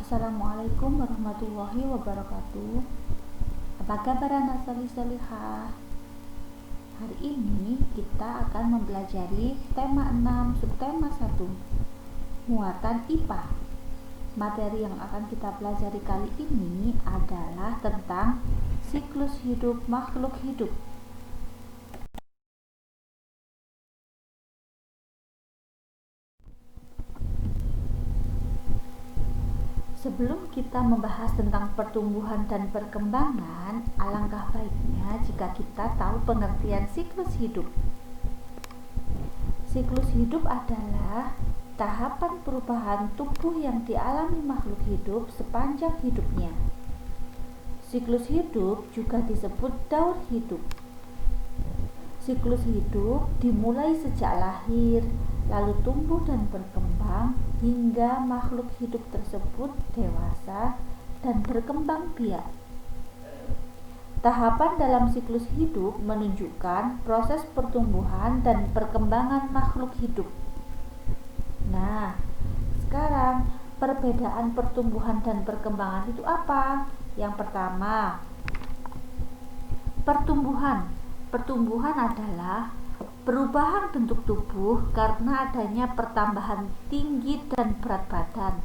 Assalamualaikum warahmatullahi wabarakatuh. Apa kabar anak salih-salihah? Hari ini kita akan mempelajari tema 6 subtema 1, muatan IPA. Materi yang akan kita pelajari kali ini adalah tentang siklus hidup makhluk hidup. Sebelum kita membahas tentang pertumbuhan dan perkembangan, alangkah baiknya jika kita tahu pengertian siklus hidup. Siklus hidup adalah tahapan perubahan tubuh yang dialami makhluk hidup sepanjang hidupnya. Siklus hidup juga disebut daur hidup. Siklus hidup dimulai sejak lahir, lalu tumbuh dan berkembang hingga makhluk hidup tersebut dewasa dan berkembang biak. Tahapan dalam siklus hidup menunjukkan proses pertumbuhan dan perkembangan makhluk hidup. Nah, sekarang perbedaan pertumbuhan dan perkembangan itu apa? Yang pertama, pertumbuhan. Pertumbuhan adalah perubahan bentuk tubuh karena adanya pertambahan tinggi dan berat badan.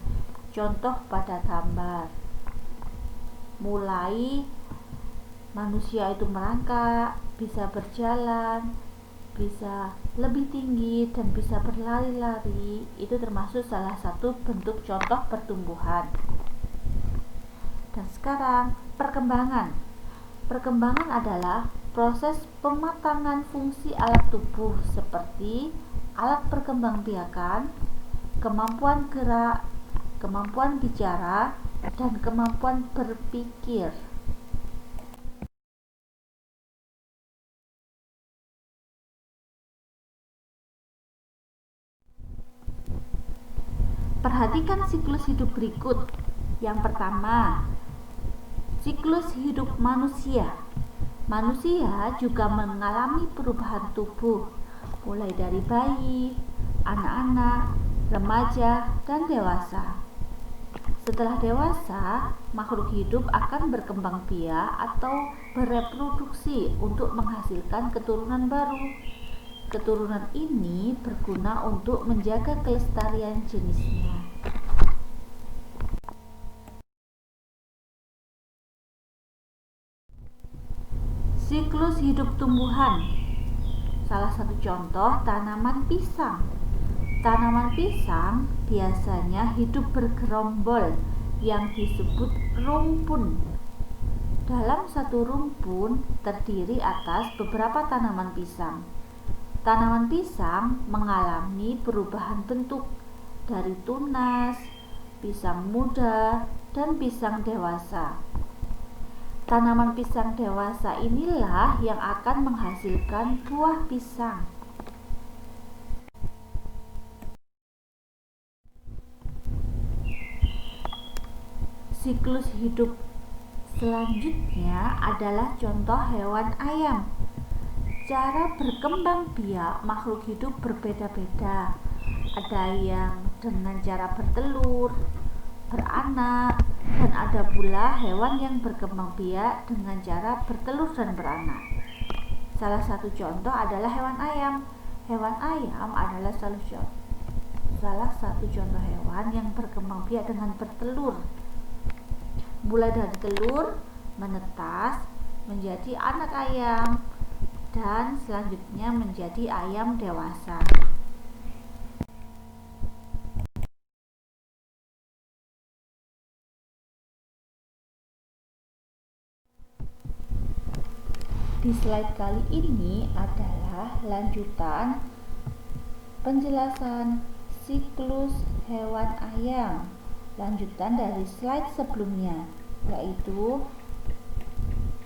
Contoh pada gambar. Mulai manusia itu merangkak, bisa berjalan, bisa lebih tinggi, dan bisa berlari-lari. Itu termasuk salah satu bentuk contoh pertumbuhan. Dan sekarang perkembangan. Perkembangan adalah proses pematangan fungsi alat tubuh seperti alat perkembangbiakan, kemampuan gerak, kemampuan bicara, dan kemampuan berpikir. Perhatikan siklus hidup berikut. Yang pertama, siklus hidup manusia. Manusia juga mengalami perubahan tubuh, mulai dari bayi, anak-anak, remaja, dan dewasa. Setelah dewasa, makhluk hidup akan berkembang biak atau bereproduksi untuk menghasilkan keturunan baru. Keturunan ini berguna untuk menjaga kelestarian jenisnya. Siklus hidup tumbuhan. Salah satu contoh tanaman pisang. Tanaman pisang biasanya hidup bergerombol yang disebut rumpun. Dalam satu rumpun terdiri atas beberapa tanaman pisang. Tanaman pisang mengalami perubahan bentuk dari tunas, pisang muda, dan pisang dewasa. Tanaman pisang dewasa inilah yang akan menghasilkan buah pisang. Siklus hidup selanjutnya adalah contoh hewan ayam. Cara berkembang biak makhluk hidup berbeda-beda. Ada yang dengan cara bertelur, beranak, dan ada pula hewan yang berkembang biak dengan cara bertelur dan beranak. Salah satu contoh adalah hewan ayam. Hewan ayam adalah salah satu contoh hewan yang berkembang biak dengan bertelur. Mulai dari telur, menetas, menjadi anak ayam, dan selanjutnya menjadi ayam dewasa. Di slide kali ini adalah lanjutan penjelasan siklus hewan ayam, lanjutan dari slide sebelumnya, yaitu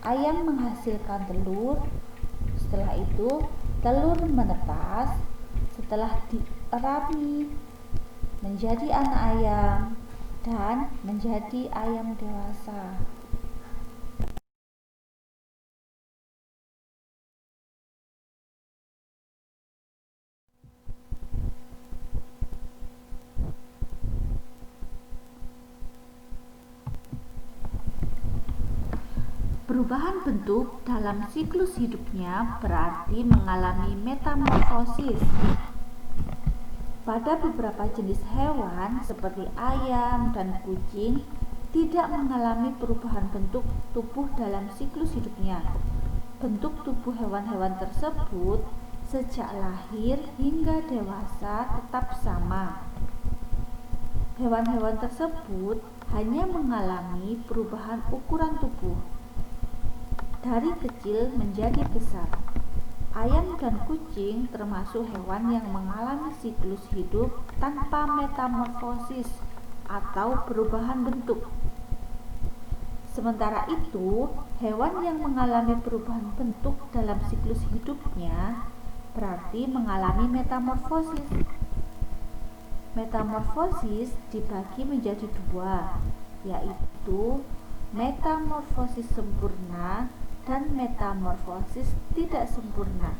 ayam menghasilkan telur, setelah itu telur menetas, setelah dierami menjadi anak ayam, dan menjadi ayam dewasa. Perubahan bentuk dalam siklus hidupnya berarti mengalami metamorfosis. Pada beberapa jenis hewan seperti ayam dan kucing tidak mengalami perubahan bentuk tubuh dalam siklus hidupnya. Bentuk tubuh hewan-hewan tersebut sejak lahir hingga dewasa tetap sama. Hewan-hewan tersebut hanya mengalami perubahan ukuran tubuh dari kecil menjadi besar. Ayam dan kucing termasuk hewan yang mengalami siklus hidup tanpa metamorfosis atau perubahan bentuk. Sementara itu, hewan yang mengalami perubahan bentuk dalam siklus hidupnya berarti mengalami metamorfosis. Metamorfosis dibagi menjadi dua, yaitu metamorfosis sempurna dan metamorfosis tidak sempurna.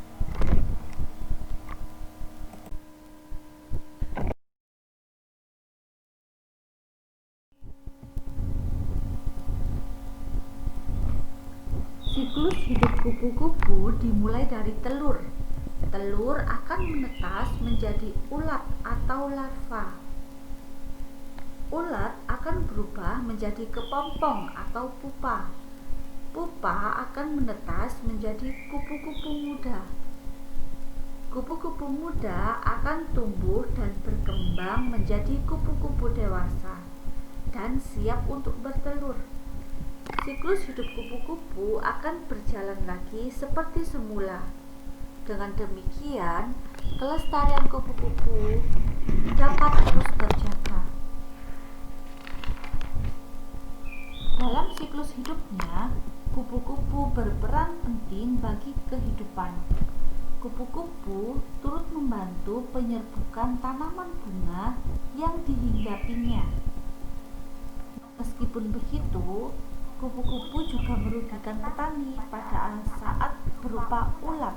Siklus hidup kupu-kupu dimulai dari telur. Telur akan menetas menjadi ulat atau larva. Ulat akan berubah menjadi kepompong atau pupa. Pupa akan menetas menjadi kupu-kupu muda. Kupu-kupu muda akan tumbuh dan berkembang menjadi kupu-kupu dewasa dan siap untuk bertelur. Siklus hidup kupu-kupu akan berjalan lagi seperti semula. Dengan demikian, kelestarian kupu-kupu dapat terus terjaga. Dalam siklus hidupnya, kupu-kupu berperan penting bagi kehidupan. Kupu-kupu turut membantu penyerbukan tanaman bunga yang dihinggapinya. Meskipun begitu, kupu-kupu juga merugikan petani pada saat berupa ulat.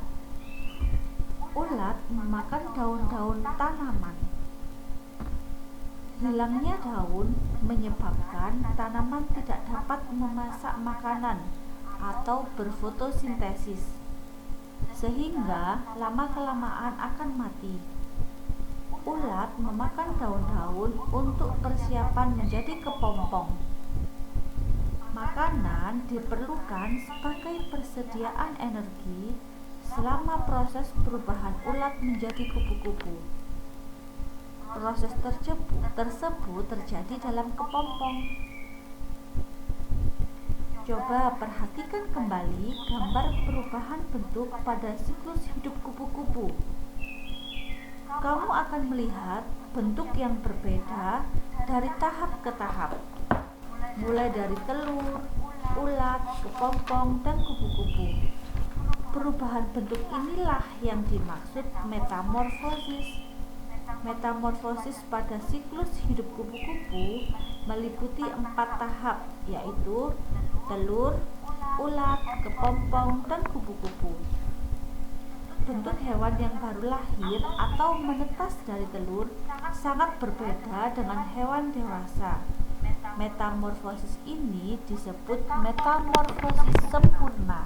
Ulat memakan daun-daun tanaman. Hilangnya daun menyebabkan tanaman tidak dapat memasak makanan atau berfotosintesis, sehingga lama-kelamaan akan mati. Ulat memakan daun-daun untuk persiapan menjadi kepompong. Makanan diperlukan sebagai persediaan energi selama proses perubahan ulat menjadi kupu-kupu. Proses tersebut terjadi dalam kepompong. Coba perhatikan kembali gambar perubahan bentuk pada siklus hidup kupu-kupu. Kamu akan melihat bentuk yang berbeda dari tahap ke tahap, mulai dari telur, ulat, kepompong, dan kupu-kupu. Perubahan bentuk inilah yang dimaksud metamorfosis. Metamorfosis pada siklus hidup kupu-kupu meliputi 4 tahap, yaitu telur, ulat, kepompong, dan kupu-kupu. Bentuk hewan yang baru lahir atau menetas dari telur sangat berbeda dengan hewan dewasa. Metamorfosis ini disebut metamorfosis sempurna.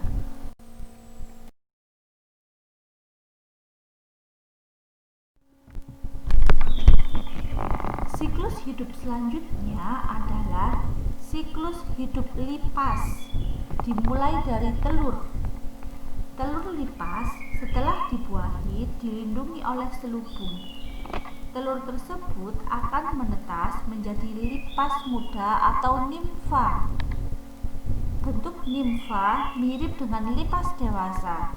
Siklus hidup selanjutnya adalah siklus hidup lipas, dimulai dari telur. Telur lipas setelah dibuahi dilindungi oleh selubung. Telur tersebut akan menetas menjadi lipas muda atau nimfa. Bentuk nimfa mirip dengan lipas dewasa.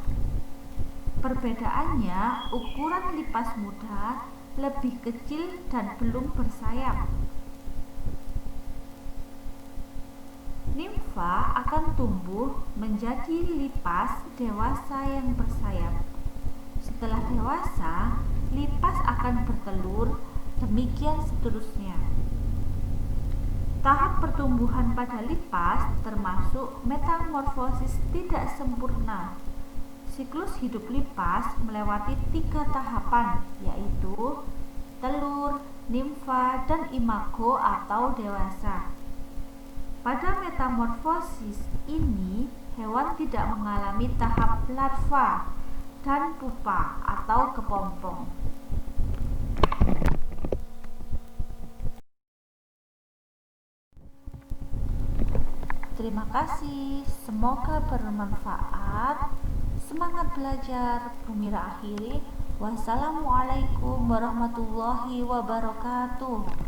Perbedaannya, ukuran lipas muda lebih kecil dan belum bersayap. Nimfa akan tumbuh menjadi lipas dewasa yang bersayap. Setelah dewasa, lipas akan bertelur, demikian seterusnya. Tahap pertumbuhan pada lipas termasuk metamorfosis tidak sempurna. Siklus hidup lipas melewati 3 tahapan, yaitu telur, nimfa, dan imago atau dewasa. Pada metamorfosis ini, hewan tidak mengalami tahap larva dan pupa atau kepompong. Terima kasih, semoga bermanfaat. Semangat belajar, Bumira akhiri. Wassalamualaikum warahmatullahi wabarakatuh.